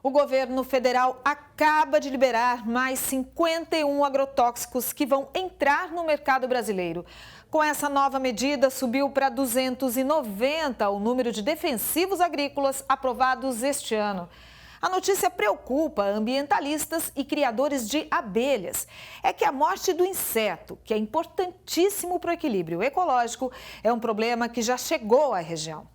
O governo federal acaba de liberar mais 51 agrotóxicos que vão entrar no mercado brasileiro. Com essa nova medida, subiu para 290 o número de defensivos agrícolas aprovados este ano. A notícia preocupa ambientalistas e criadores de abelhas. É que a morte do inseto, que é importantíssimo para o equilíbrio ecológico, é um problema que já chegou à região.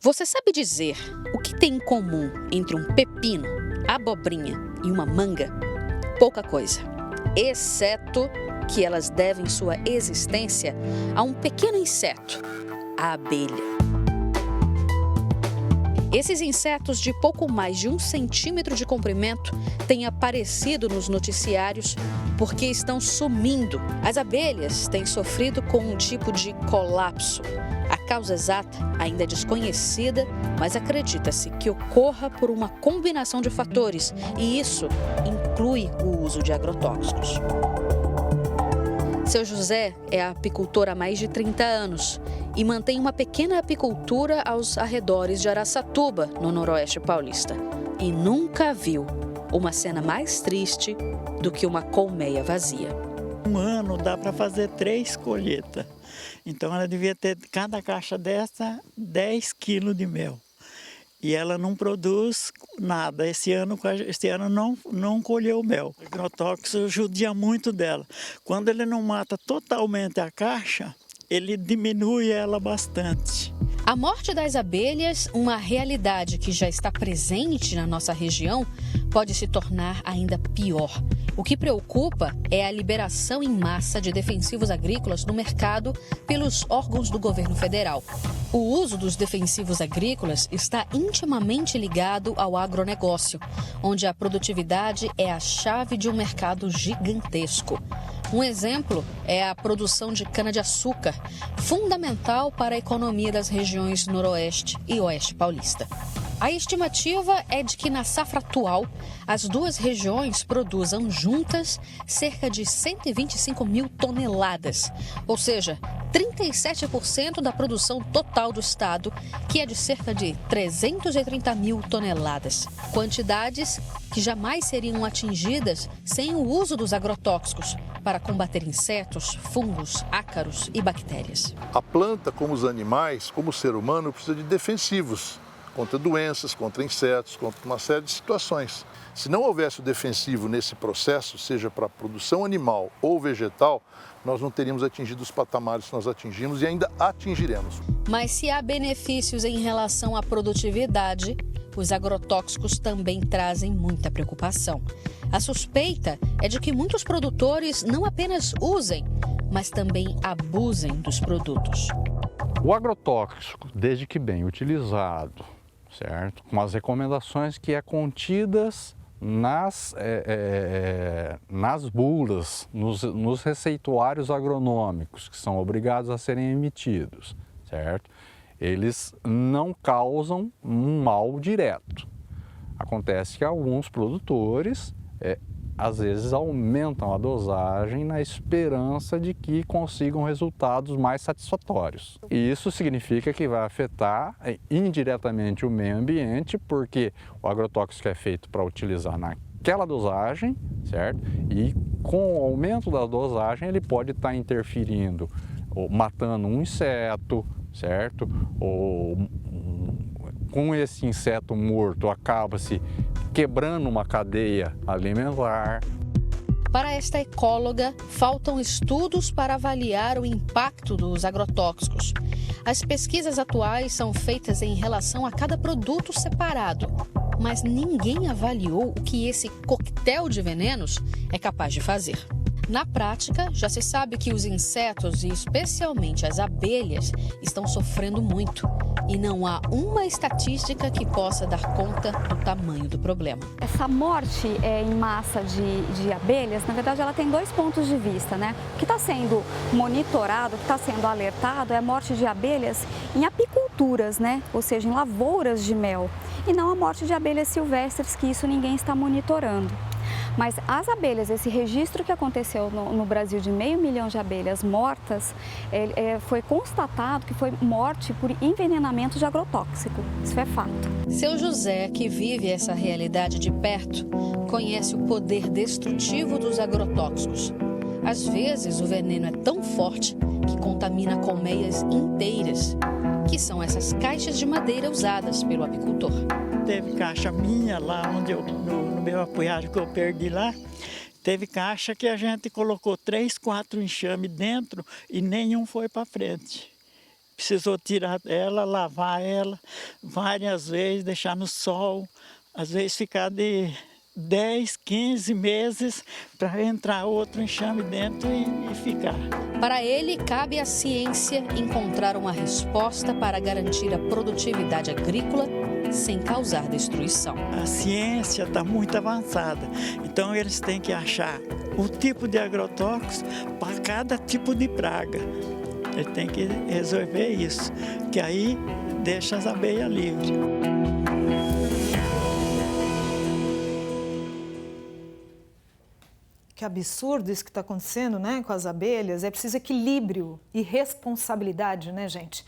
Você sabe dizer o que tem em comum entre um pepino, abobrinha e uma manga? Pouca coisa, exceto que elas devem sua existência a um pequeno inseto, a abelha. Esses insetos de pouco mais de 1 centímetro de comprimento têm aparecido nos noticiários porque estão sumindo. As abelhas têm sofrido com um tipo de colapso. A causa exata ainda é desconhecida, mas acredita-se que ocorra por uma combinação de fatores, e isso inclui o uso de agrotóxicos. Seu José é apicultor há mais de 30 anos e mantém uma pequena apicultura aos arredores de Araçatuba, no Noroeste Paulista. E nunca viu uma cena mais triste do que uma colmeia vazia. Um ano dá para fazer 3 colheitas. Então ela devia ter, cada caixa dessa, 10 quilos de mel. E ela não produz nada. Esse ano não colheu mel. O agrotóxico judia muito dela. Quando ele não mata totalmente a caixa, ele diminui ela bastante. A morte das abelhas, uma realidade que já está presente na nossa região, pode se tornar ainda pior. O que preocupa é a liberação em massa de defensivos agrícolas no mercado pelos órgãos do governo federal. O uso dos defensivos agrícolas está intimamente ligado ao agronegócio, onde a produtividade é a chave de um mercado gigantesco. Um exemplo é a produção de cana-de-açúcar, fundamental para a economia das regiões Noroeste e Oeste Paulista. A estimativa é de que na safra atual, as duas regiões produzam juntas cerca de 125 mil toneladas, ou seja, 37% da produção total do estado, que é de cerca de 330 mil toneladas. Quantidades que jamais seriam atingidas sem o uso dos agrotóxicos para combater insetos, fungos, ácaros e bactérias. A planta, como os animais, como o ser humano, precisa de defensivos contra doenças, contra insetos, contra uma série de situações. Se não houvesse o defensivo nesse processo, seja para a produção animal ou vegetal, nós não teríamos atingido os patamares que nós atingimos e ainda atingiremos. Mas se há benefícios em relação à produtividade, os agrotóxicos também trazem muita preocupação. A suspeita é de que muitos produtores não apenas usem, mas também abusem dos produtos. O agrotóxico, desde que bem utilizado, certo? Com as recomendações que é contidas nas bulas, nos receituários agronômicos, que são obrigados a serem emitidos, certo? Eles não causam um mal direto. Acontece que alguns produtores, às vezes, aumentam a dosagem na esperança de que consigam resultados mais satisfatórios. E isso significa que vai afetar indiretamente o meio ambiente, porque o agrotóxico é feito para utilizar naquela dosagem, certo? E com o aumento da dosagem, ele pode estar interferindo, ou matando um inseto, certo? Ou com esse inseto morto acaba-se quebrando uma cadeia alimentar. Para esta ecóloga, faltam estudos para avaliar o impacto dos agrotóxicos. As pesquisas atuais são feitas em relação a cada produto separado, mas ninguém avaliou o que esse coquetel de venenos é capaz de fazer. Na prática, já se sabe que os insetos, e especialmente as abelhas, estão sofrendo muito. E não há uma estatística que possa dar conta do tamanho do problema. Essa morte em massa de abelhas, na verdade, ela tem 2 pontos de vista, né? O que está sendo monitorado, o que está sendo alertado é a morte de abelhas em apiculturas, né? Ou seja, em lavouras de mel. E não a morte de abelhas silvestres, que isso ninguém está monitorando. Mas as abelhas, esse registro que aconteceu no Brasil de 500 mil de abelhas mortas, foi constatado que foi morte por envenenamento de agrotóxico. Isso é fato. Seu José, que vive essa realidade de perto, conhece o poder destrutivo dos agrotóxicos. Às vezes, o veneno é tão forte que contamina colmeias inteiras, que são essas caixas de madeira usadas pelo apicultor. Teve caixa minha lá onde no meu apoiado que eu perdi lá, teve caixa que a gente colocou 3, 4 enxames dentro e nenhum foi para frente. Precisou tirar ela, lavar ela várias vezes, deixar no sol, às vezes ficar de 10, 15 meses para entrar outro enxame dentro e ficar. Para ele, cabe à ciência encontrar uma resposta para garantir a produtividade agrícola sem causar destruição. A ciência está muito avançada, então eles têm que achar o tipo de agrotóxico para cada tipo de praga. Ele tem que resolver isso, que aí deixa as abelhas livres. Que absurdo isso que está acontecendo, né, com as abelhas. É preciso equilíbrio e responsabilidade, né, gente?